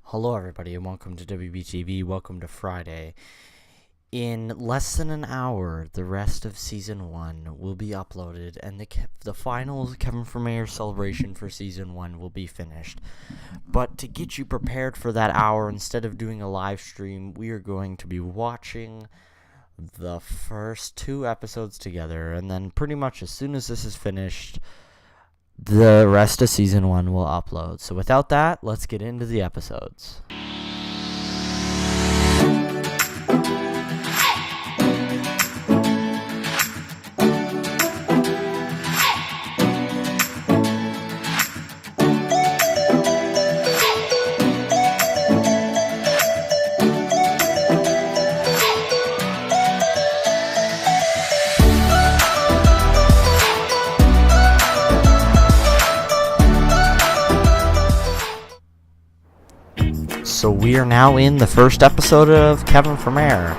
Hello everybody and welcome to WBTV, welcome to Friday. In less than an hour, the rest of Season 1 will be uploaded and the final Kevin Vermeer celebration for Season 1 will be finished. But to get you prepared for that hour, instead of doing a live stream, we are going to be watching the first 2 episodes together, and then pretty much as soon as this is finished, the rest of Season 1 will upload. So without that, let's get into the episodes. So we are now in the first episode of Kevin Vermeer.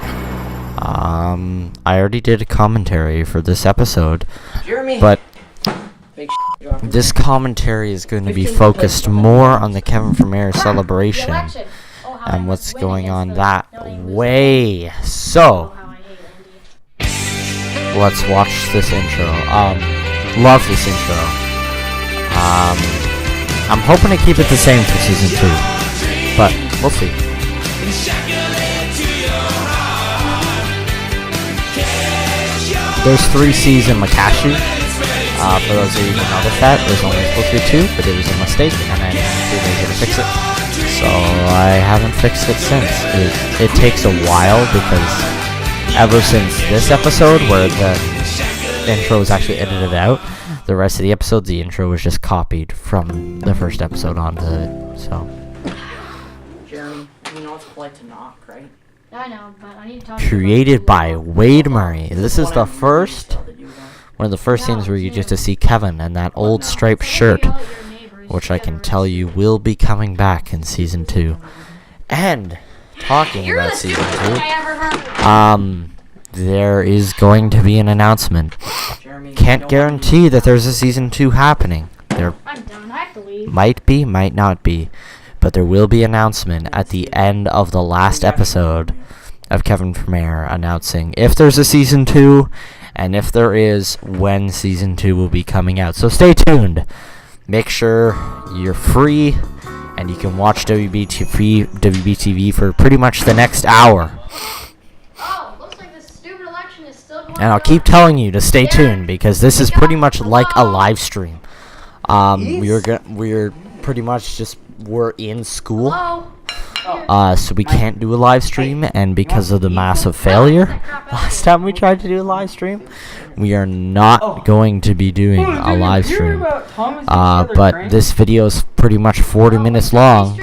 I already did a commentary for this episode, but this commentary is going to be focused more on the Kevin Vermeer celebration and what's going on that way. So let's watch this intro. Love this intro. I'm hoping to keep it the same for season 2. But we'll see. There's 3 C's in Makashi. For those of you who noticed that, there's only supposed to be 2, but it was a mistake, and I didn't too lazy to fix it. So I haven't fixed it since. It takes a while because ever since this episode, where the intro was actually edited out, the rest of the episode, the intro was just copied from the first episode onto it. So. You know it's polite to knock, right? I know, but I need to talk Created by Wade Murray. This is the first, one of the first scenes where you get to see Kevin and that old striped shirt, which I can tell you will be coming back in season 2. And talking about season 2, there is going to be an announcement. Can't guarantee that there's a season 2 happening. There might be, might not be. But there will be an announcement at the end of the last episode of Kevin Vermeer announcing if there's a season 2, and if there is, when season 2 will be coming out. So stay tuned. Make sure you're free and you can watch WBTV for pretty much the next hour. Oh, looks like this stupid election is still going And I'll keep telling you to stay tuned because this is pretty much like a live stream. We're pretty much just we're in school, so we can't do a live stream, and because of the massive failure last time we tried to do a live stream, we are not going to be doing a live stream. But this video is pretty much 40 minutes long,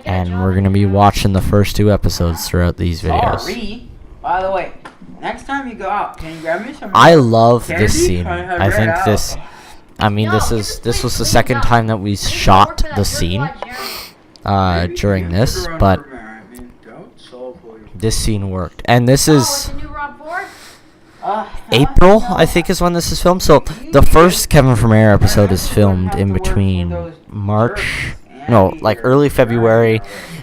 and we're going to be watching the first 2 episodes throughout these videos. Sorry. By the way, next time you go out, can you grab me some? I love this scene. I think this... this was the second time that we shot the scene during this, but this scene worked. And this is April, I think, is when this is filmed. So the first Kevin Vermeer episode is filmed in between early February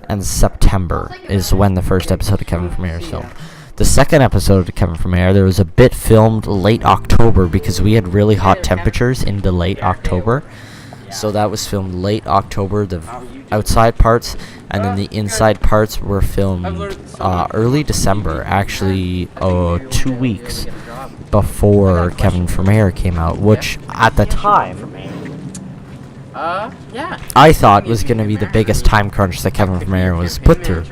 and September is when the first episode of Kevin Vermeer is filmed. The second episode of Kevin Vermeer, there was a bit filmed late October because we had really hot temperatures into late October. So that was filmed late October, the outside parts, and then the inside parts were filmed early December, actually 2 weeks before Kevin Vermeer came out, which at the time, I thought was going to be the biggest time crunch that Kevin Vermeer was put through.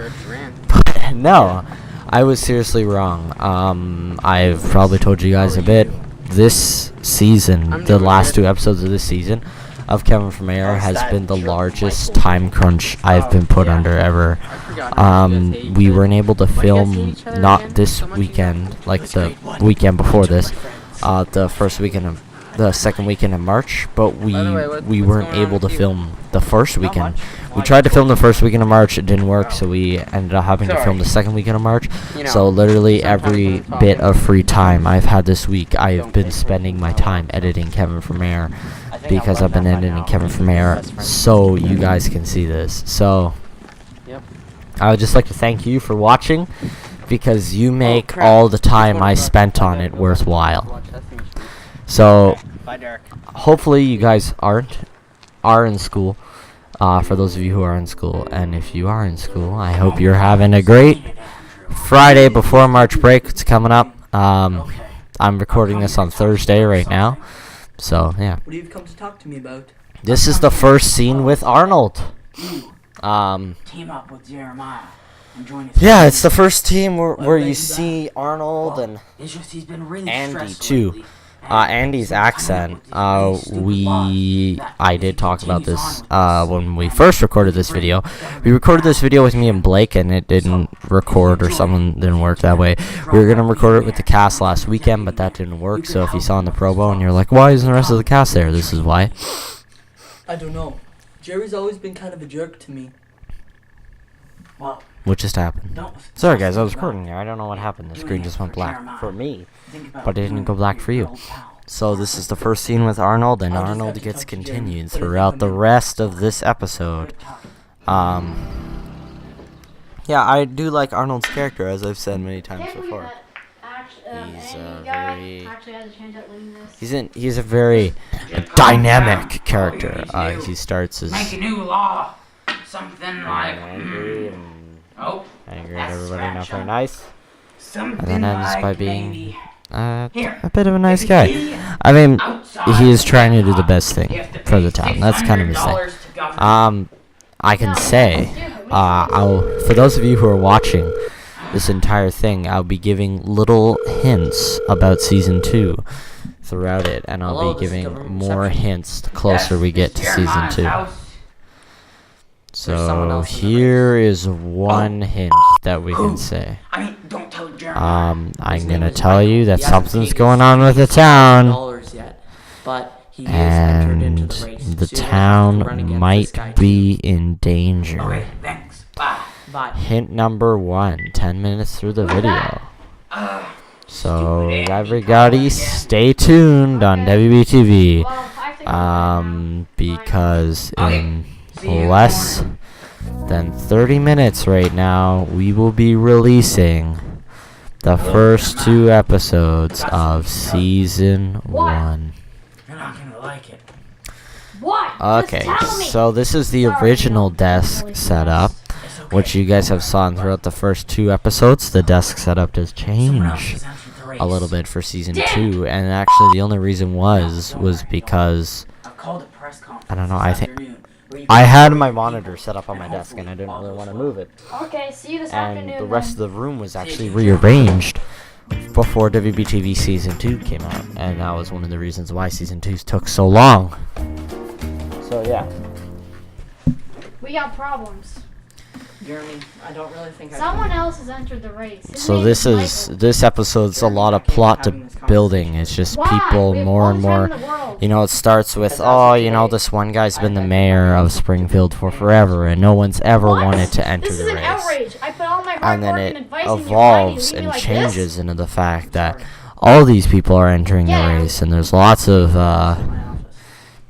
But no. I was seriously wrong. I've probably told you guys a bit. This season, the last 2 episodes of this season of Kevin Vermeer has been the largest time crunch I've been put under ever. We weren't able to film not this weekend, like the weekend before this, the second weekend of March, but we weren't able to film the first weekend. We tried to film the first weekend of March, it didn't work, so we ended up having to film the second weekend of March. So literally every bit of free time I've had this week, I have been spending my time editing Kevin Vermeer, because I've been editing Kevin Vermeer so you guys can see this. So Yep. I would just like to thank you for watching, because you make crap. all the time I spent on it worthwhile. Watch that thing. So Bye, Derek. hopefully you guys are in school. For those of you who are in school, and if you are in school, I hope you're having a great Friday before March break. It's coming up. I'm recording this on Thursday right now, so yeah. What have you come to talk to me about? This is the first scene with Arnold. Team up with Jeremiah and join us. Yeah, it's the first team where you see Arnold and It's just he's been really Andy stressed too. lately. Andy's accent. I did talk about this when we first recorded this video. We recorded this video with me and Blake, and it didn't record, or something didn't work that way. We were gonna record it with the cast last weekend, but that didn't work. So if you saw in the promo and you're like, "Why isn't the rest of the cast there?" This is why. I don't know. Jerry's always been kind of a jerk to me. Well, What just happened? don't Sorry guys, I was recording there. I don't know what happened. The screen just went black for me, think about but it didn't go doing black it for you. your old pal. So this is the first scene with Arnold, and I'll just Arnold have to gets talk to Jerry, continued but if throughout I'm the in- rest of this episode. Yeah, I do like Arnold's character, as I've said many times Can't believe before. that He's, any guy very- actually has a chance at winning this. He's a very dynamic character. He starts as Make a new law. Something like. angry and Oh. angry at That's everybody, not very scratch nice, Something and then ends like by being maybe a bit of a nice guy. I mean, he is trying to do the best thing for the town. That's kind of his thing. I can say, for those of you who are watching this entire thing, I'll be giving little hints about season 2 throughout it, and I'll Hello, be this is giving government more reception. hints the closer we get to season 2. There's someone So else in the here is one hint that we can say. I mean, don't tell Jeremiah. I'm gonna tell you that something's going on with the town, $100 yet, but he is entered into and the race. the so you're gonna have to run town against might this guy be in danger. Okay, thanks. Bye. too. Bye. Hint number 1, 10 minutes through the video. So everybody stay tuned on WBTV, Well, I think I'm because in See you less than 30 minutes right now, we will be releasing the first 2 episodes of season 1. You're not gonna like it. What? Okay, Just tell me. so this is the Sorry, original no, desk really setup, It's okay. which you guys have saw throughout the first 2 episodes. The desk setup does Someone else change has entered the race. a little bit for season 2, and actually the only reason was because I've called a press conference I don't know, this I think- afternoon where you I can had meet my people monitor set up on my desk and I didn't really want to move it, Okay, see you this and afternoon. the rest of then. the room was actually rearranged before WBTV season 2 came out, and that was one of the reasons why season 2 took so long. So yeah. We got problems. Jeremy, I don't really think I Someone else has entered the race. His So name this Michael. episode's a lot of plot to building. It's just Why? people We have more all and the time more. in the world. You know, it starts with, oh, you know, this one guy's been the mayor of Springfield for forever, and no one's ever What? wanted to enter This the is an race. outrage. I put all my hard And then work it and advice in your evolves writing, and like changes this? into the fact that all these people are entering the Yeah. race, and there's lots of,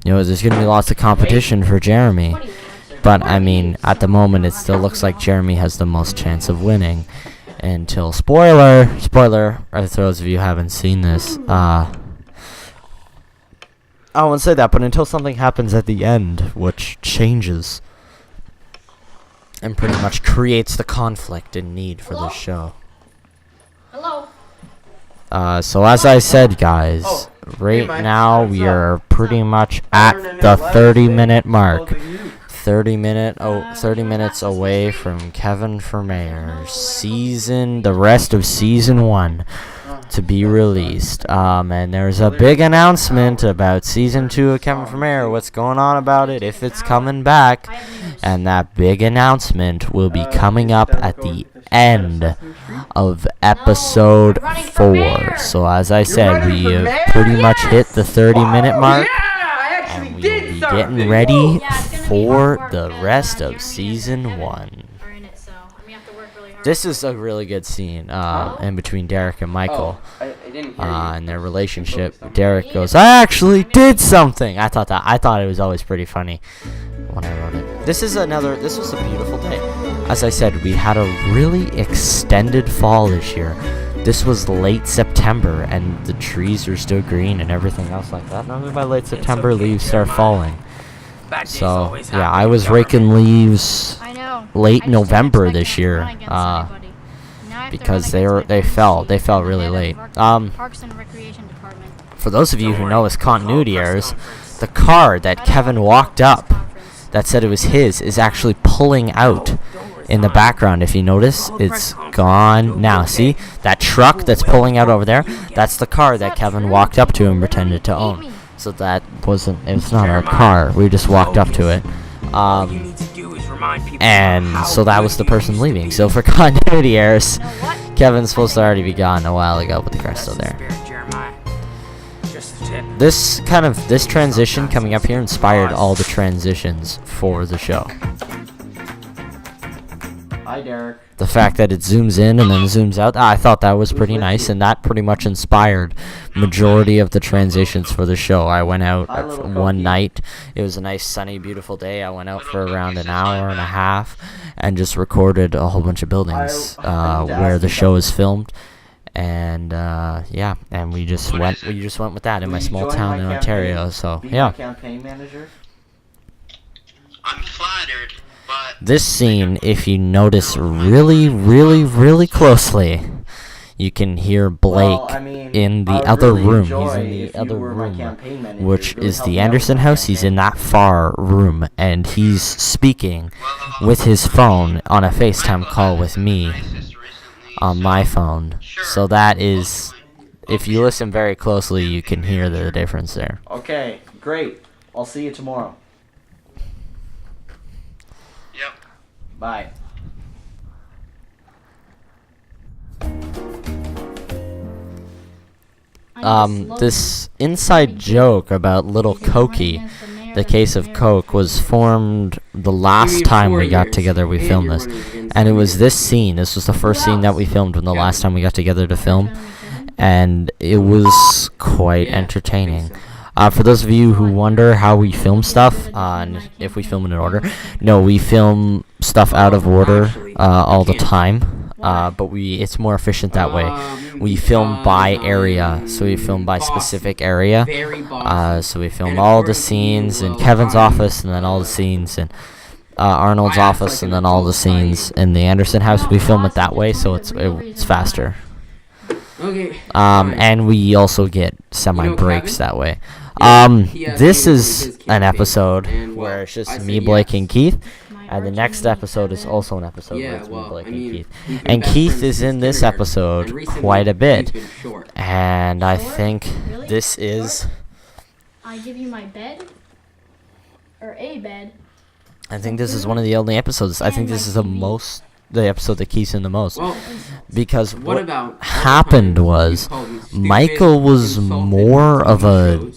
you know, there's going to be lots of competition for Jeremy. What do you want? But, I mean, at the moment, it still looks like Jeremy has the most chance of winning. Until, spoiler, for those of you who haven't seen this, I won't say that, but until something happens at the end, which changes and pretty much creates the conflict and need for Hello? this show. Hello. So as I said, guys, right now we are pretty much at the 30-minute mark. 30 minutes away from Kevin for Mayor the rest of season 1 to be released. And there's a big announcement about season 2 of Kevin for Mayor, what's going on about it, if it's coming back, I have news. and that big announcement will be coming up at the end of episode 4. So as I said, we have pretty much hit the 30-minute mark, and we will be getting ready Yeah, it's gonna be for hard the work, rest Jeremy of and season Kevin 1. are in it, so we have to work really hard. This is a really good scene in between Derek and Michael, I didn't hear you. and their relationship. Derek goes, "I actually did something." I thought it was always pretty funny when I wrote it. this was a beautiful day. As I said, we had a really extended fall this year. This was late September, and the trees are still green and everything else like that. And by late September, leaves start falling. So, yeah, I was raking leaves late November this year, because they fell really late. For those of you who know his continuity errors, the car that Kevin walked up that said it was his is actually pulling out in the background. If you notice, it's gone now. See that truck that's pulling out over there? That's the car that Kevin walked up to and pretended to own. So it's not our car. We just walked up to it. And so that was the person leaving. So for continuity errors, Kevin's supposed to already be gone a while ago, but the car's still there. This transition coming up here inspired all the transitions for the show. Hi, Derek. The fact that it zooms in and then zooms out, I thought that was pretty nice, and that pretty much inspired majority of the transitions for the show. I went out one night. It was a nice, sunny, beautiful day. I went out for around an hour and a half and just recorded a whole bunch of buildings where the show is filmed. And yeah, and we just went with that in my small town in Ontario. So yeah. Campaign manager. I'm flattered, but This scene, if you notice really, really, really closely, you can hear Blake in the other room. He's in the other room, which is the Anderson house. He's in that far room, and he's speaking with his phone on a FaceTime call with me on my phone. So that is, if you listen very closely, you can hear the difference there. Okay, great. I'll see you tomorrow. Yep. Bye. This inside joke about Little Cokie, the case of Coke, was formed the last time we got together. We filmed this, and it was this scene. This was the first scene that we filmed when the last time we got together to film, and it was quite entertaining. For those of you who wonder how we film stuff, and if we film in order, no, we film stuff out of order all the time. But it's more efficient that way. We film by area, so we film by specific area. So we film all the scenes in Kevin's office, and then all the scenes in Arnold's office, and then all the scenes in the Anderson house. We film it that way, so it's faster. And we also get semi-breaks that way. This is an episode where it's just me, Blake, and Keith. And the next episode is also an episode where it's me, Blake, and Keith. And Keith is in this episode quite a bit. And I think this is... I give you my bed, or a bed. I think this is one of the only episodes. I think this is the episode that Keith's in the most. Because what happened was Michael was more of a...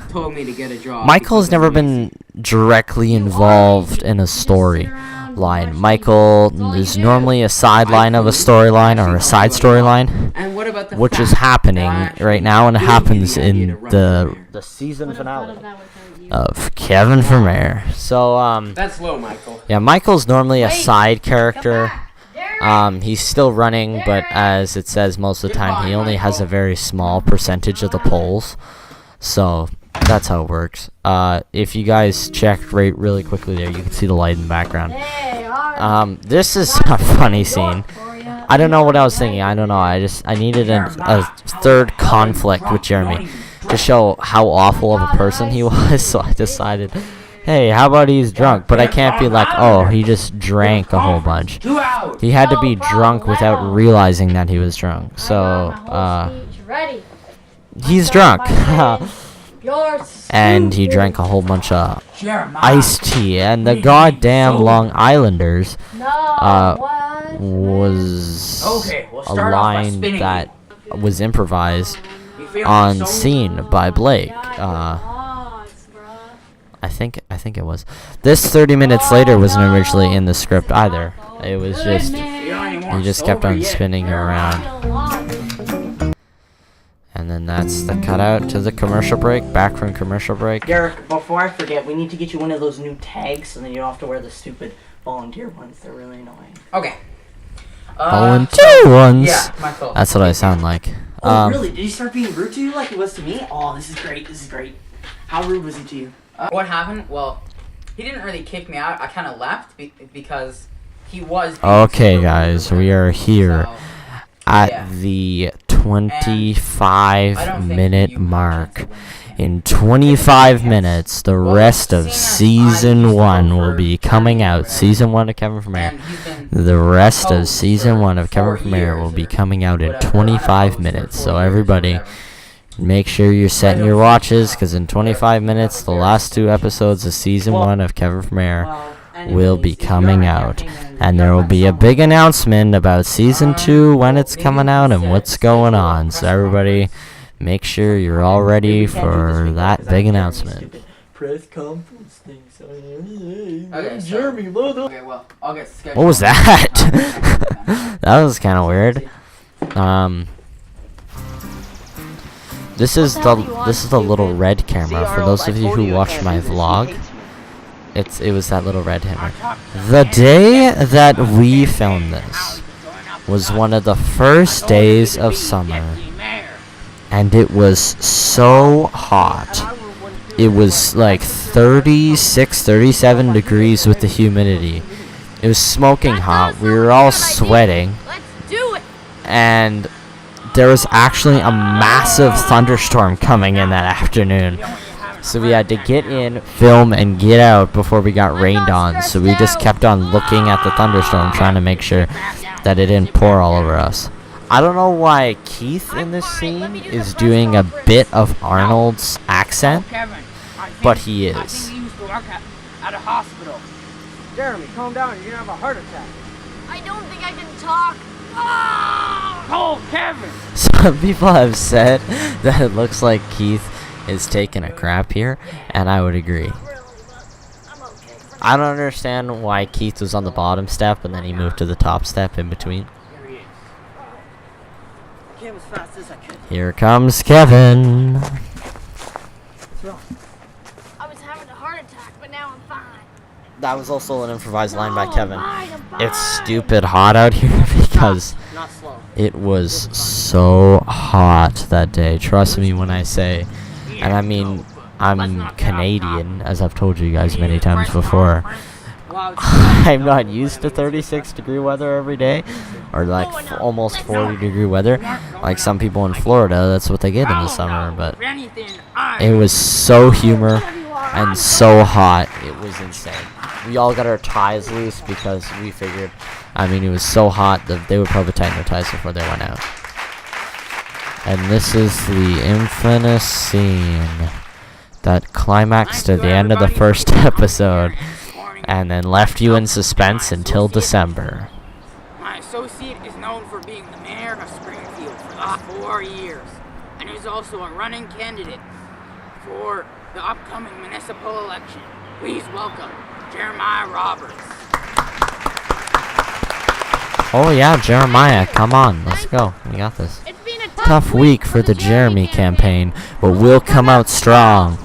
told me to get a job. Michael's never been directly involved in a storyline. Michael is normally a sideline of a storyline or a side storyline, which is happening right now, and it happens in the season finale of Kevin for Mayor. So That's low, Michael. yeah, Michael's normally a side character. He's still running, but as it says most of the time, he only has a very small percentage of the polls. So that's how it works. If you guys check really quickly there, you can see the light in the background. This is a funny scene. I don't know what I was thinking. I don't know. I needed a third conflict with Jeremy to show how awful of a person he was. So I decided, hey, how about he's drunk? But I can't be like, oh, he just drank a whole bunch. He had to be drunk without realizing that he was drunk. So he's drunk. And he drank a whole bunch of iced tea, and the goddamn Long Islanders was a line that was improvised on scene by Blake. I think it was. This 30 minutes later wasn't originally in the script either. It was just he just kept on spinning around. And then that's the cutout to the commercial break. Back from commercial break. Derek, before I forget, we need to get you one of those new tags so then you don't have to wear the stupid volunteer ones. They're really annoying. Okay. Volunteer ones. Yeah, my fault. That's what I sound like. Oh, really? Did he start being rude to you like he was to me? Oh, this is great. This is great. How rude was he to you? What happened? Well, he didn't really kick me out. I kind of left because he was. being Okay, super guys, rude we are about it. here So, at yeah. the I don't 25-minute think you mark. have a chance to win. In 25 minutes, the rest of Season 1 will be coming out. Season 1 of Kevin from Air. And he's been The rest of host Season for 1 of Kevin 4 from Air will years be or coming out in whatever. 25 I've been minutes. host for So 4 years or everybody, whatever. make sure you're setting your watches, because in 25 minutes, the last 2 episodes of Season 1 of Kevin from Air will be coming out. And there will be a big announcement about Season 2, when it's coming out, and what's going on. So everybody, make sure you're all ready for that big announcement. Press conference thing. So, Okay, so- Jeremy, load up. Okay, well, I'll get scheduled. What was that? That was kind of weird. This is the little red camera. For those of you who watched my vlog, it was that little red hammer. The day that we filmed this was one of the first days of summer, and it was so hot. It was like 36, 37 degrees with the humidity. It was smoking hot. We were all sweating. Let's do it. And there was actually a massive thunderstorm coming in that afternoon. So we had to get in, film, and get out before we got rained on. So we just kept on looking at the thunderstorm, trying to make sure that it didn't pour all over us. I don't know why Keith in this scene is doing a bit of Arnold's accent, but he I is. think he used to work at a hospital. Jeremy, calm down. You're gonna have a heart attack. I don't think I can talk. Call Kevin. Some people have said that it looks like Keith is taking a crap here, and I would agree. I don't understand why Keith was on the bottom step and then he moved to the top step in between. I came as fast as I could. Here comes Kevin. What's wrong? I was having a heart attack, but now I'm fine. That was also an improvised line by No, Kevin. I'm fine. It's stupid hot out here because Not slow. it was so hot that day. Trust me when I say, and I mean, I'm Canadian, as I've told you guys many times before. I'm not used to 36-degree weather every day, or like almost 40-degree weather, like some people in Florida. That's what they get in the summer. But it was so humid and so hot, it was insane. We all got our ties loose because we figured, I mean, it was so hot that they would probably tighten their ties before they went out. And this is the infamous scene that climaxed at the end of the first episode and then left you in suspense until December. My associate is known for being the mayor of Springfield for the last 4 years, and is also a running candidate for the upcoming municipal election. Please welcome Jeremiah Roberts. Oh yeah, Jeremiah, come on, let's go. We got this. It's been a Tough week for the Jeremy campaign, but we'll come out strong.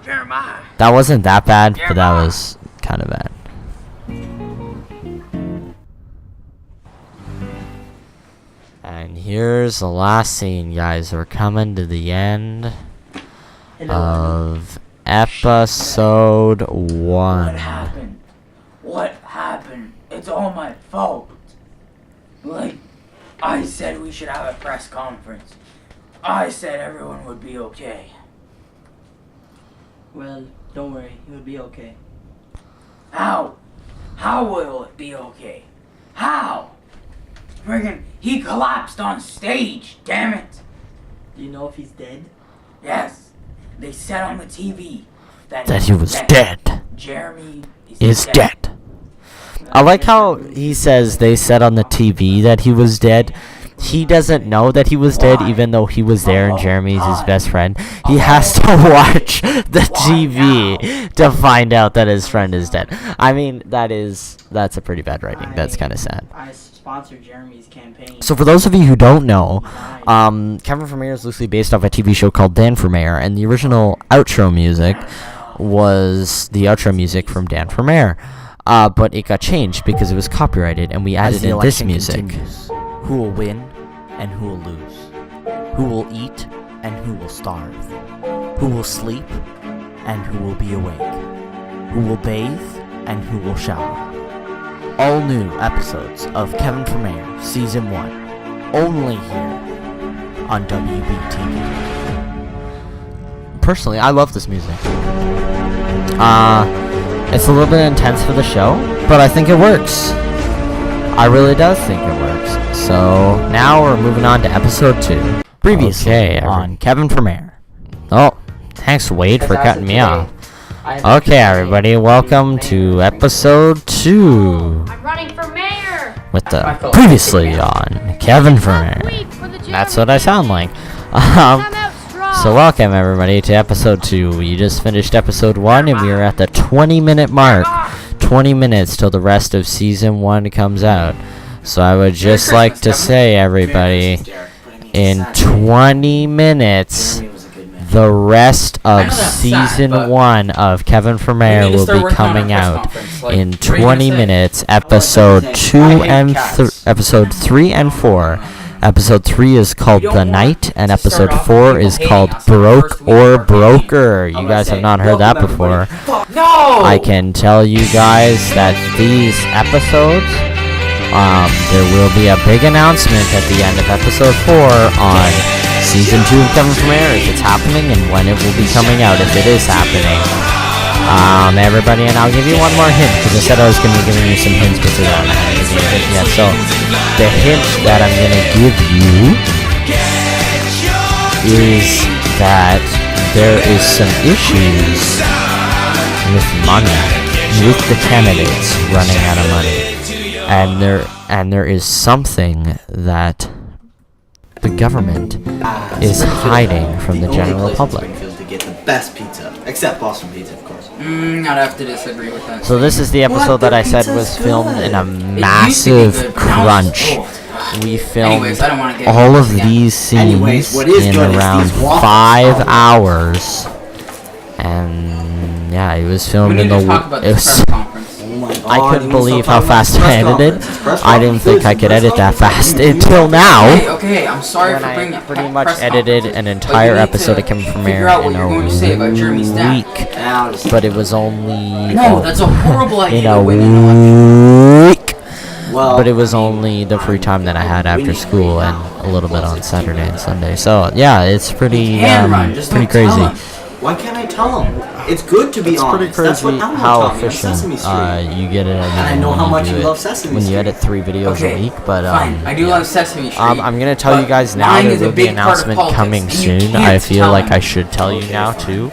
Jeremiah. That wasn't that bad, but that was kind of bad. And here's the last scene, guys. We're coming to the end of episode 1. What happened? What happened? It's all my fault. Like, I said we should have a press conference. I said everyone would be okay. Well, don't worry. It will be okay. How? How will it be okay? How? Friggin', he collapsed on stage, damn it! Do you know if he's dead? Yes, they said on the TV that That he was dead. Jeremy Is dead. I like how he says they said on the TV that he was dead. He doesn't know that he was dead, even though he was there and Jeremy's his best friend. He has to watch the TV to find out that his friend is dead. I mean, that's a pretty bad writing. That's kind of sad. I sponsored Jeremy's campaign. So for those of you who don't know, Kevin for Mayor is loosely based off a TV show called Dan for Mayor, and the original outro music was the outro music from Dan for Mayor. But it got changed because it was copyrighted, and we added in this music. Who will win and who will lose? Who will eat and who will starve? Who will sleep and who will be awake? Who will bathe and who will shower? All new episodes of Kevin for Mayor Season 1, only here on WBTV. Personally, I love this music. It's a little bit intense for the show, but I think it works. I really do think it works. So now we're moving on to episode 2. Previously on Kevin for Mayor. Oh, thanks Wade for cutting me off. Okay, everybody, welcome to episode 2 I'm running for mayor. with the previously on Kevin for Mayor. That's what I sound like. So welcome everybody to episode 2. We just finished episode 1 and we are at the 20-minute mark. 20 minutes till the rest of season 1 comes out. So I would just like to say, everybody, in 20 minutes, the rest of season 1 of Kevin for Mayor will be coming out in 20 minutes. Episode 3 and 4. Episode 3 is called The Night, and episode 4 is called Broke or Broker. You guys have not heard that before. No! I can tell you guys that these episodes, there will be a big announcement at the end of episode 4 on season 2 of Kevin for Mayor, if it's happening, and when it will be coming out, if it is happening. Everybody, and I'll give you one more hint, because I said I was going to be giving you some hints before that. I haven't given you a hint yet. So, the hint that I'm going to give you is that there is some issues with money, with the candidates running out of money, and there is something that the government is hiding from the general public. To get the best pizza, except Boston Pizza, of course. I'd have to disagree with that. So this is the episode that I said was filmed in a massive crunch. We filmed Anyways, I don't wanna get all of into these scenes in around 5 hours, and yeah, it was filmed in the. It was. I couldn't believe how fast I edited. I didn't think I could edit that fast until now. Okay, I'm sorry for bringing I pretty much edited an entire episode of Kevin for Mayor in a week, but it was only No, that's a horrible in idea. a week. But it was only the free time that I had after school and a little bit on Saturday and Sunday. So yeah, it's pretty pretty crazy. Why can't I tell them? It's good to be It's honest. pretty That's what crazy Elmo how taught me on efficient Sesame Street. you get it And I know how much you love Sesame when you Street. edit 3 videos Okay, a week. But fine. I do love Sesame Street. I'm gonna tell you guys now. lying There is a will be an big part of announcement politics, coming and you soon. can't I feel tell like them. I should tell you now too.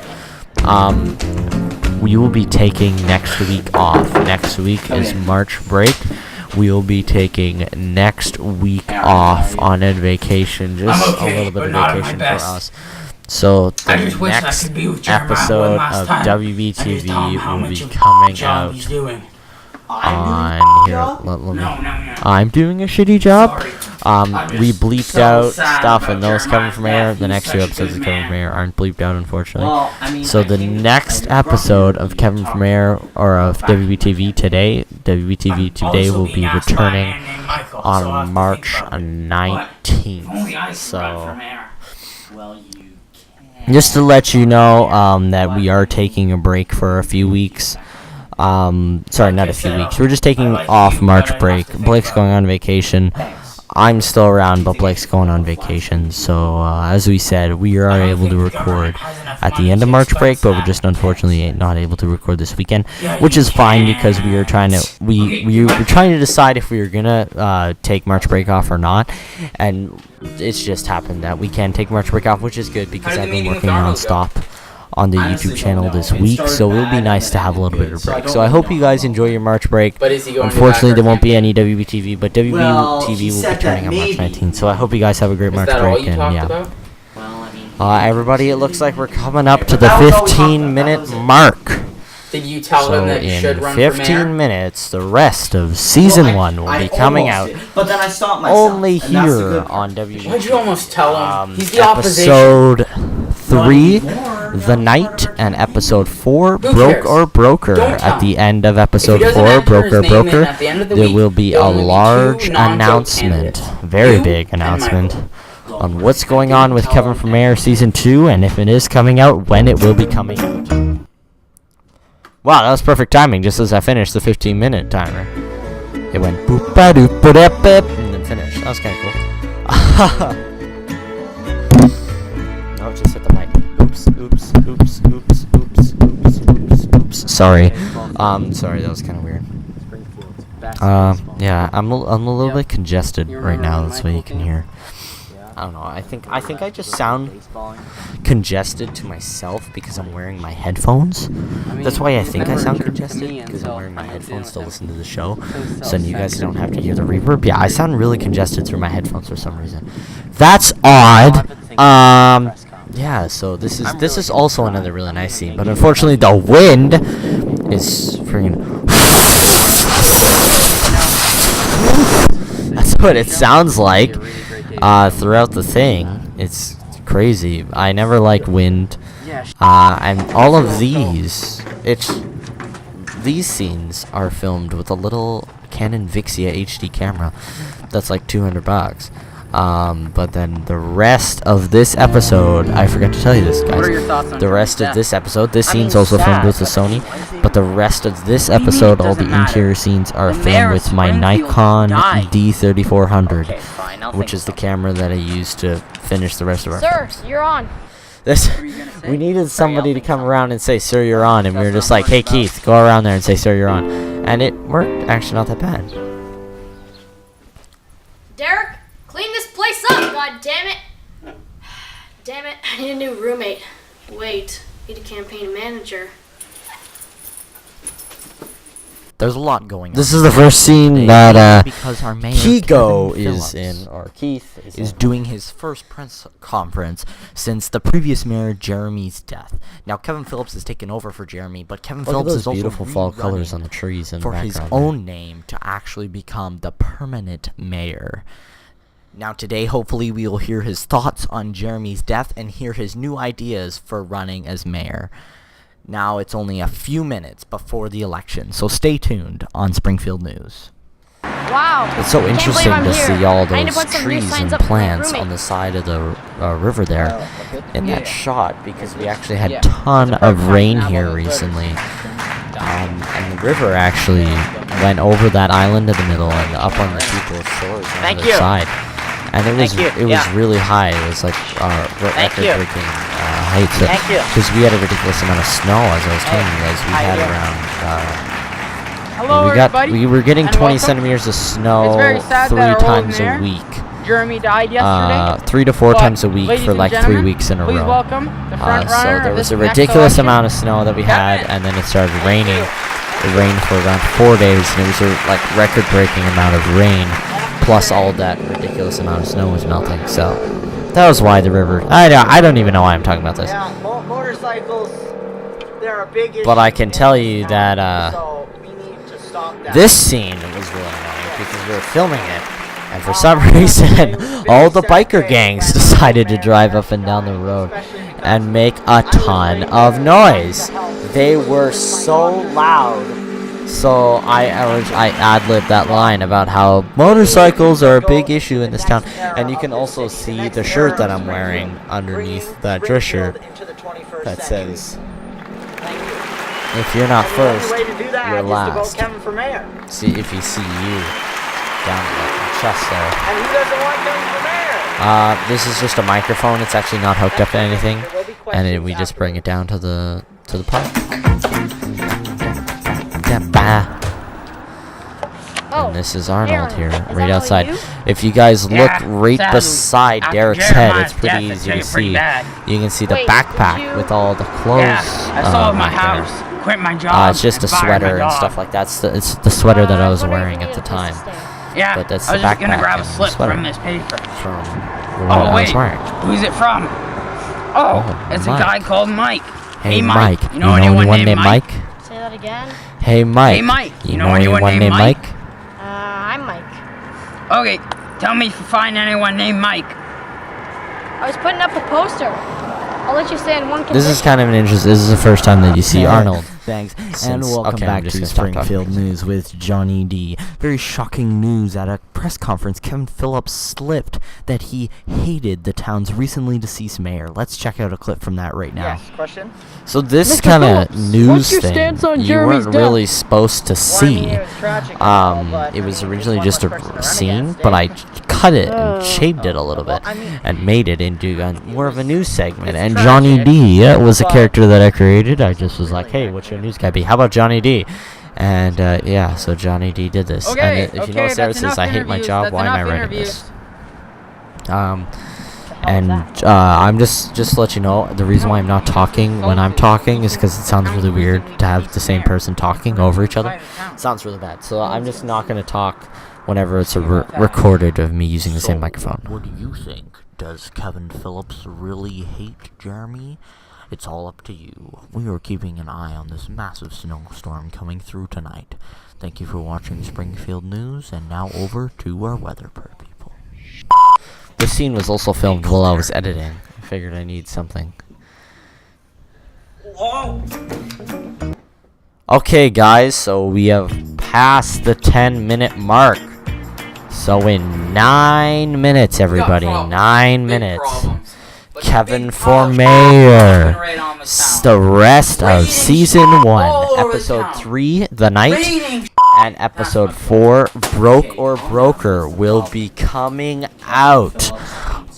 We will be taking next week off. Next week is March break. We will be taking next week off on a vacation, just I'm okay, a little bit but of not at my vacation for best. us. So the I just wish I next could be with Jeremiah episode one last of time. WBTV How will much be of a coming job out he's doing. on here. Let me. No. I'm doing a shitty job. Sorry. We just bleeped so out sad stuff, about and those Kevin Jeremiah's from Air. death. The He's next 2 such a episodes good of Kevin man. from Air aren't bleeped out, unfortunately. Well, I mean, So the next episode of Kevin from Air or of WBTV today will be returning on March 19th. So well, you just to let you know that we are taking a break for a few weeks. Sorry, not a few weeks. We're just taking off March break. Blake's going on vacation. I'm still around, but Blake's going on vacation. So, as we said, we are able to record at the end of March break, but we're just unfortunately not able to record this weekend, which is fine because we are trying to we're trying to decide if we are gonna take March break off or not, and it's just happened that we can take March break off, which is good because I've been working non-stop on the YouTube channel this week, so it would be nice to have a little bit of a break. So I hope you guys enjoy your March break. But is he going to Unfortunately, back there or won't be any WBTV, but WBTV Well, he will be said turning that on March maybe. 19th. So I hope you guys have a great Is March that all break, you and talked yeah. about? well, I mean, Everybody, it looks like we're coming up to the 15-minute mark. Did you tell So him that you should in run for mayor? 15 minutes, the rest of season 1 will be coming out But then I stopped myself. only and that's the here good on part. WG. Why'd you almost tell him? He's the opposition. Episode 3, anymore. The Night, and episode 4, Who Broke cares? or Broker. Don't tell At the him. end of episode doesn't 4, enter Broke his or name in Broker, at the end of the there week, will be a there'll only be two large non-joke announcement, candidates. very You big and announcement, Michael. on what's going on with Kevin from Mayor Season 2, and if it is coming out, when it will be coming out. Wow, that was perfect timing, just as I finished the 15-minute timer. It went boop ba doop ba dap bip, and then finished. That was kind of cool. No, just hit the mic. Oops, oops, oops, oops, oops, oops, oops, oops. Sorry. Sorry, that was kind of weird. Yeah, I'm a little bit congested right now. That's what you can hear. I don't know. I think I just sound congested to myself because I'm wearing my headphones. That's why I think I sound congested, because I'm wearing my headphones to listen to the show, so you guys don't have to hear the reverb. Yeah, I sound really congested through my headphones for some reason. That's odd. Yeah. So this is also another really nice scene, but unfortunately the wind is freaking. That's what it sounds like. Throughout the thing, it's crazy. I never like wind, and all of these scenes are filmed with a little Canon Vixia HD camera that's like $200. But then the rest of this episode, I forgot to tell you this, guys. What are your thoughts on The rest of this episode, this scene's also filmed with the Sony, but the rest of this episode, all the interior scenes are filmed with my Nikon D3400, which is the camera that I used to finish the rest of our Sir, films. you're on. We needed somebody to come around and say, "Sir, you're on," and we were just like, "Hey, Keith, go around there and say, sir, you're on," and it worked. Actually, not that bad. Derek, clean this place up, god damn it. Damn it, I need a new roommate. Wait, need a campaign manager. There's a lot going on. This is the first scene that because our mayor, Kigo Kevin is Phillips, in, or Keith is doing his first press conference since the previous mayor Jeremy's death. Now Kevin Phillips has taken over for Jeremy, but Kevin Phillips is also beautiful fall rerunning colors on the trees in for the his background own name to actually become the permanent mayor. Now today, hopefully, we will hear his thoughts on Jeremy's death and hear his new ideas for running as mayor. Now it's only a few minutes before the election, so stay tuned on Springfield News. Wow. It's so Can't interesting believe I'm to here. see all I need to those put some new trees signs and up for my plants roommate. on the side of the river there in that shot, because we actually had a ton It's a of perfect rain time here now, but- recently. And the river actually went over that island in the middle and up on the people's shores on the other side. And it was really high. It was like record-breaking heights. Because we had a ridiculous amount of snow, as I was telling you guys. We had around. Hello, everybody. We were getting and 20 welcome. centimeters of snow It's very sad 3 that our old times mayor, a week. Jeremy died yesterday. 3 to 4 But, times a week ladies for and like 3 gentlemen, weeks in a please row. welcome the front So runner there of was this a next ridiculous election. amount of snow that we had, and then it started raining. It rained for around 4 days, and it was a like record-breaking amount of rain, plus all that ridiculous amount of snow was melting. So that was why the river. I don't even know why I'm talking about this. Yeah, motorcycles, they're a big issue. But I can tell you in that town, so we need to stop that. this scene was really annoying because we were filming it, and for some reason, all the biker gangs decided to drive up and down the road and make a ton of noise. They were so loud. So I ad-libbed that line about how motorcycles are a big issue in this town, and you can also see the shirt that I'm wearing underneath that dress shirt that says, "If you're not first, you're last." Kevin for mayor. See if you see you down at the chest there. And who doesn't want Kevin for mayor? This is just a microphone. It's actually not hooked up to anything, and we just bring it down to the park. Oh, And this is Arnold Darren, here, is right that all outside. you? If you guys look Yeah, right sadly, beside after Derek's head, Jeremiah's it's pretty death, easy it's to pretty see. bad. You can see the Wait, backpack did you- with all the clothes. Yeah, I sold my back there. house, quit my job. It's just a and fired my sweater and dog. stuff like that. It's the sweater that I was what are you wearing gonna at the do with time this thing? Yeah, but that's I was the just gonna backpack grab a and the slip sweater. from this paper. from what I Oh was wait, wearing. who's it from? Oh, Oh, it's Mike. a guy called Mike. Hey, Mike, you you know know anyone anyone named named Mike? Say that that again? Hey, Mike. Hey, Mike. You know anyone named Mike? I'm Mike. Okay, tell me if you find anyone named Mike. I was putting up a poster. I'll let you stay in one condition. This is kind of an interesting. This is the first time that you see Arnold. Thanks. And Since- welcome okay, I'm back just to gonna stop talking. Springfield News with Johnny D. Very shocking news at a press conference. Kevin Phillips slipped that he hated the town's recently deceased mayor. Let's check out a clip from that right now. Question? So this Mr. kind of Phillips, news what's your thing stance on you Jeremy's weren't death? really supposed to see. It was tragic and all, but, It was originally he's just one a person to run scene, against, but eh? I cut it and shaved it a little Well, bit I mean, and made it into more of a news segment. it's And Johnny tragic, D was a but character that I created. I just was like, really hey, what's your news guy be? How about Johnny D? And yeah, so Johnny D did this. Okay, and if you okay, notice there, it that's says, enough I hate my interviews, job, that's why am I enough writing interviews. this? And I'm just to let you know, the reason why I'm not talking when I'm talking is because it sounds really weird to have the same person talking over each other. It sounds really bad. So I'm just not going to talk whenever it's recorded of me using the same microphone. What do you think? Does Kevin Phillips really hate Jeremy? It's all up to you. We are keeping an eye on this massive snowstorm coming through tonight. Thank you for watching Springfield News, and now over to our weather people. This scene was also filmed while I was editing. I figured I need something. Okay, guys, so we have passed the 10-minute mark. So in 9 minutes, everybody, 9 minutes, Kevin for mayor. The rest of season 1, episode 3, The Night, and episode 4, Broke or Broker, will be coming out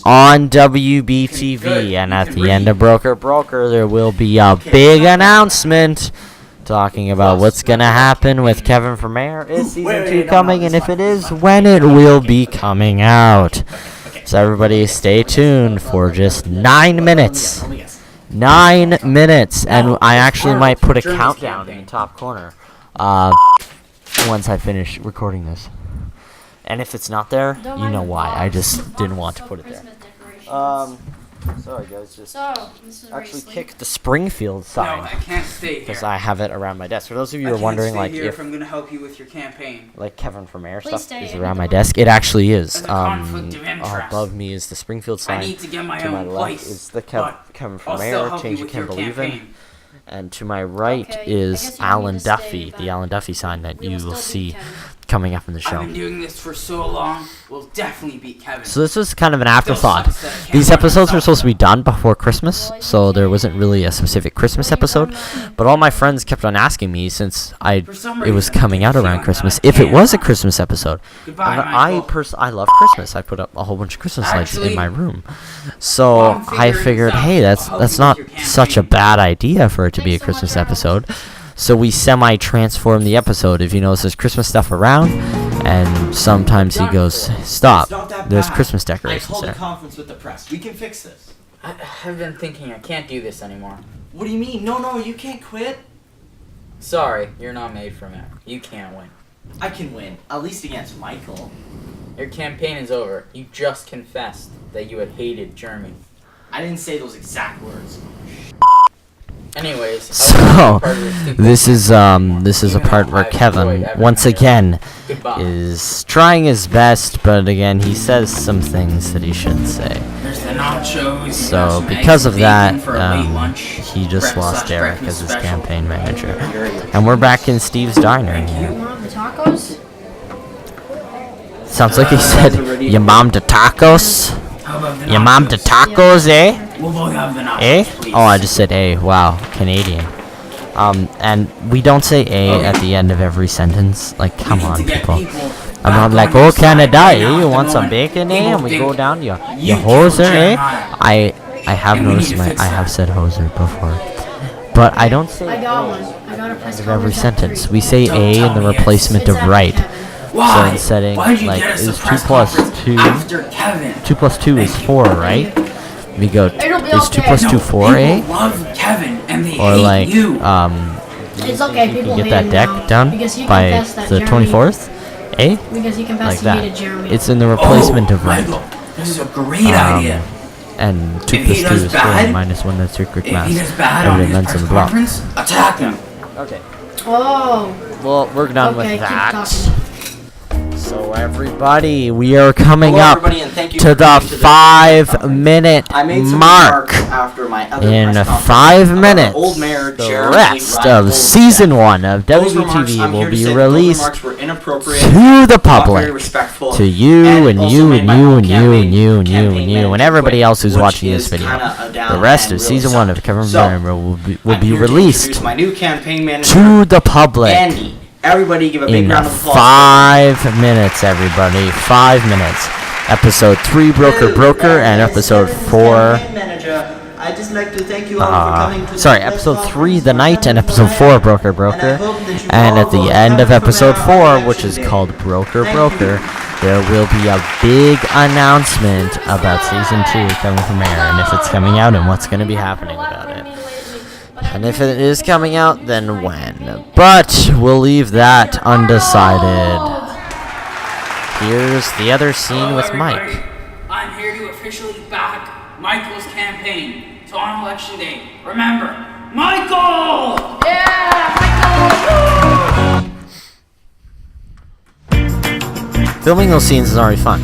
on WBTV. And at the end of Broke or Broker, there will be a big announcement talking about what's gonna happen with Kevin for mayor. Is season 2 coming? And if it is, when it will be coming out. So everybody stay tuned for just 9 minutes. 9 minutes. And I actually might put a countdown in the top corner once I finish recording this. And if it's not there, you know why. I just didn't want to put it there. Sorry guys, just So, this is where you actually sleep. kick the Springfield No, sign I can't stay because here. I have it around my desk. For those of you I who are can't wondering, stay like here if I'm gonna help you with your campaign. like Kevin for mayor Please stuff stay. is I around need my to desk, it actually is. There's a conflict of interest. Above me is the Springfield I sign. need to get my To my own left place. is the but Kevin for I'll still mayor, help change you you with can your believe in. campaign. And to my right Okay, I is guess you don't Alan need to stay, Duffy, but the Alan Duffy sign that we you will will still beat see Kevin. coming up in the I've show. been doing this for so long. We'll definitely beat Kevin. So this was kind of an afterthought. sucks that I can't These run episodes were myself. supposed to be done before Christmas, so there wasn't really a specific Christmas episode. But all my friends kept on asking me since For some it was reason, coming I out keep around feeling Christmas, that I if it can't was a run. Christmas episode. Goodbye, And Michael. I love Christmas. I put up a whole bunch of Christmas lights in Actually, my room. So I'm I figuring figured, this out. hey, I'll that's help you with not your such a campaign. bad idea for it to be a Thanks so much, Christmas Alex. episode. So we semi-transform the episode. If you notice, there's Christmas stuff around, and sometimes he goes, "Stop! It's not that There's bad. Christmas I decorations called a there." conference with the press. We can fix this. I've been thinking I can't do this anymore. What do you mean? No, you can't quit. Sorry, you're not made for mayor. You can't win. I can win, at least against Michael. Your campaign is over. You just confessed that you had hated Jeremy. I didn't say those exact words. Anyways, So this is a part where Kevin once again Goodbye. is trying his best, but again he says some things that he shouldn't say. There's the nachos. So because of that, he just lost Eric as his campaign manager, and we're back in Steve's diner. Mom, the tacos? Sounds like he said, "Your mom to tacos? How about the Your mom to nachos? tacos, eh? We'll both have the nachos, Eh? please. Oh, I just said A. Wow, Canadian. And we don't say A at the end of every sentence. Like, come on, people. I'm not like, oh, Canada, eh? You want some bacon, eh? And we go down, you hoser, eh? I have noticed I have said hoser before. But I don't say I got one. I got a press of every conference at sentence. 3. We say A in the replacement of It's right. after Kevin. So Why? in setting, Why'd you like, get us a is 2 press plus conference 2. after Kevin? 2 plus 2 is 4, right? We go, It'll be is 2 okay. plus 2 4, eh? People love Kevin and they Or hate like, you. It's okay, you people can get hate that him deck now, done because he by confessed that the Jeremy- 24th, eh? Because he confessed Like he that. hated Jeremy. It's in the replacement of right. Michael, this is a great idea. And 2 If plus he 2 does is 4 bad- minus 1, that's your quick If math. he does bad on Everything his ends press in the block. conference, attack him. Okay. Oh. Well, we're done Okay, with keep that. talking. So everybody, we are coming Hello, up everybody, and thank you to for the coming to the 5-minute I made some mark. remarks after my other In press conference 5 about minutes, Old Mayor the Jeremy rest Ryan of Holden's Season death. 1 of Those remarks, WBTV I'm will here to be say that released those remarks were inappropriate, to the not public. very respectful, To you and also you made and my you whole and you campaign and you and you and you and manager everybody quit, else who's which watching this is video. kinda a down The rest and of really Season 1 of sucked. Kevin So, Vermeer will I'm be here to released introduce my new campaign manager, to the public. Andy. Everybody give a big In round of applause. 5 minutes, everybody. 5 minutes. Episode 3, Broker, and episode 4. I'd just like to thank you all for coming to Sorry, the episode press 3, The conference Night, and tonight. episode 4, Broker. And I hope that you And all at the vote end of Kevin episode Vermeer 4, on which is election day. called Broker, Thank you. there will be a big announcement about Season 2 of Kevin Vermeer, and if it's coming out and what's going to be happening about it. And if it is coming out, then when. But we'll leave that undecided. Here's the other scene Hello, with everybody. Mike. I'm here to officially back Michael's campaign. So on election day, remember, Michael! Filming those scenes is already fun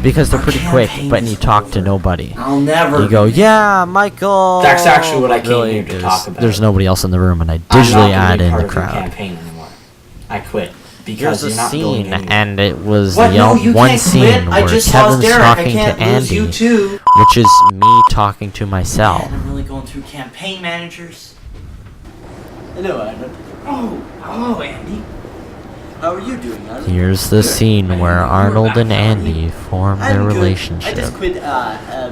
because they're pretty quick, but you talk to nobody. I'll never. You go, yeah, Michael. That's actually what I came Really, here to there's- talk about. There's nobody else in the room, and I I'm not digitally gonna add be in part the of your crowd. campaign anymore. I quit because Here's you're a not going scene, anywhere. and it was What? the No, you one can't scene quit. I where just Kevin's lost Derek. talking I can't to lose you Andy, too. which is me talking to myself. Man, I'm really going through campaign managers. Hello, Andy. Oh, hello, Andy. How are you doing, Andy? Here's the scene where Arnold and Andy form their I'm good. I relationship, just quit.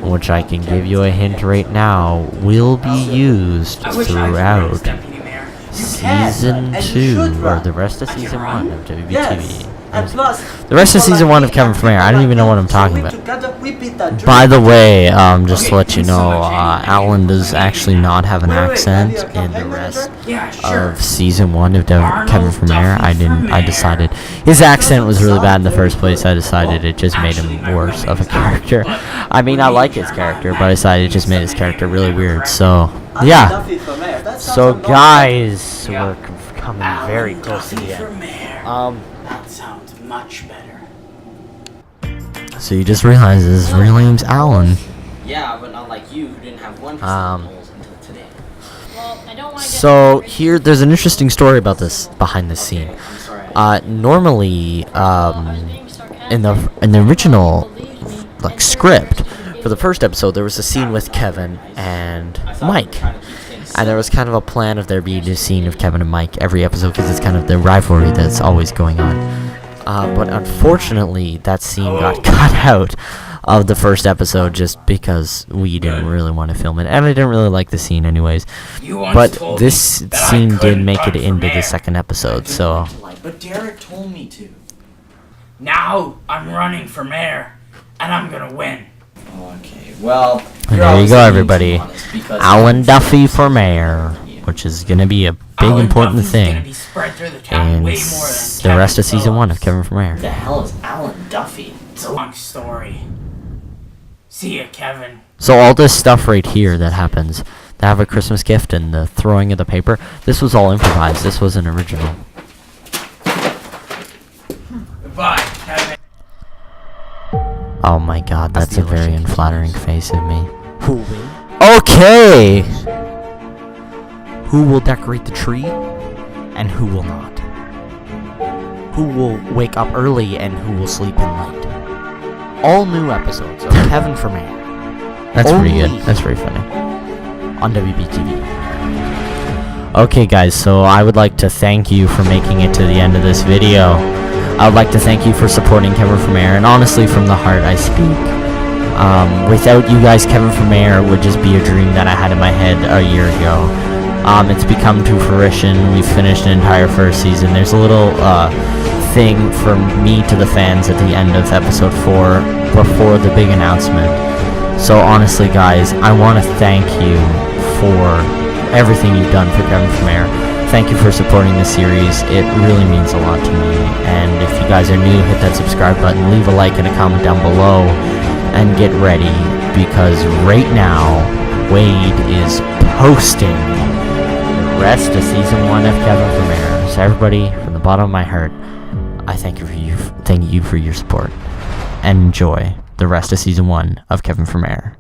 which I can give you a hint right now will be used I wish I was throughout deputy mayor. Season and you 2, should or run. the rest of I can Season run? 1 of WBTV. Yes. And plus, The rest of people Season like 1 me of Kevin and Vermeer, I people don't even know like what I'm you, talking so we about. together, we beat that By the dream. way, just to Okay, let you thanks so know, much, Andy. Alan does actually not have an Wait, accent Andy, a in the campaign rest manager? Yeah, sure. of Season 1 of Arnold Kevin Vermeer. Duffy I Vermeer. decided his accent was really bad in the first place. I decided it just made him worse of a character. I mean, I like his character, but I decided it just made his character really weird. So, yeah. Duffy for mayor. That sounds So, like a- guys, we're coming very close to Duffy the for end. mayor. That sounds much better. So you just realized his real name's Alan. Yeah, but not like you who didn't have 1% Um, polls until today. Well, I don't want to So here, there's an interesting story about this behind the scene. Okay, I'm sorry. Normally, in the original like script for the first episode, there was a scene with Kevin and Mike, and there was kind of a plan of there being a scene of Kevin and Mike every episode because it's kind of the rivalry that's always going on. But unfortunately, that scene got cut out of the first episode just because we didn't really want to film it, and I didn't really like the scene anyways. You once But told this me that I scene did couldn't make run it for into the mayor. second episode, so But Derek told me to. Now I'm running for mayor, and I'm gonna win. Okay, well. And you're there you obviously go, being everybody. too honest because Alan Duffy for mayor, which is gonna be a big Alan important Duffy's gonna thing be spread through the town in way more than the Kevin rest of Season 1 of Phillips. Kevin for Mayor. Who the hell is Alan Duffy? It's a long story. See ya, Kevin. So all this stuff right here that happens, the have a Christmas gift and the throwing of the paper, this was all improvised. This wasn't original. Goodbye, Kevin. Oh my god, that's the a very election unflattering face of me. Who will? Okay! Who will decorate the tree and who will not? Who will wake up early and who will sleep in late? All new episodes of Kevin for Mayor. That's pretty good. That's very funny. On WBTV. Okay guys, so I would like to thank you for making it to the end of this video. I would like to thank you for supporting Kevin for Mayor, and honestly from the heart I speak. Without you guys, Kevin for Mayor would just be a dream that I had in my head a year ago. It's become to fruition. We've finished an entire first season. There's a little thing from me to the fans at the end of episode 4 before the big announcement. So honestly guys, I want to thank you for everything you've done for Kevin for Mayor. Thank you for supporting the series. It really means a lot to me. And if you guys are new, hit that subscribe button, leave a like and a comment down below, and get ready, because right now, Wade is posting the rest of Season 1 of Kevin for Mayor. So everybody, from the bottom of my heart, I thank you for your support, and enjoy the rest of season 1 of Kevin for Mayor.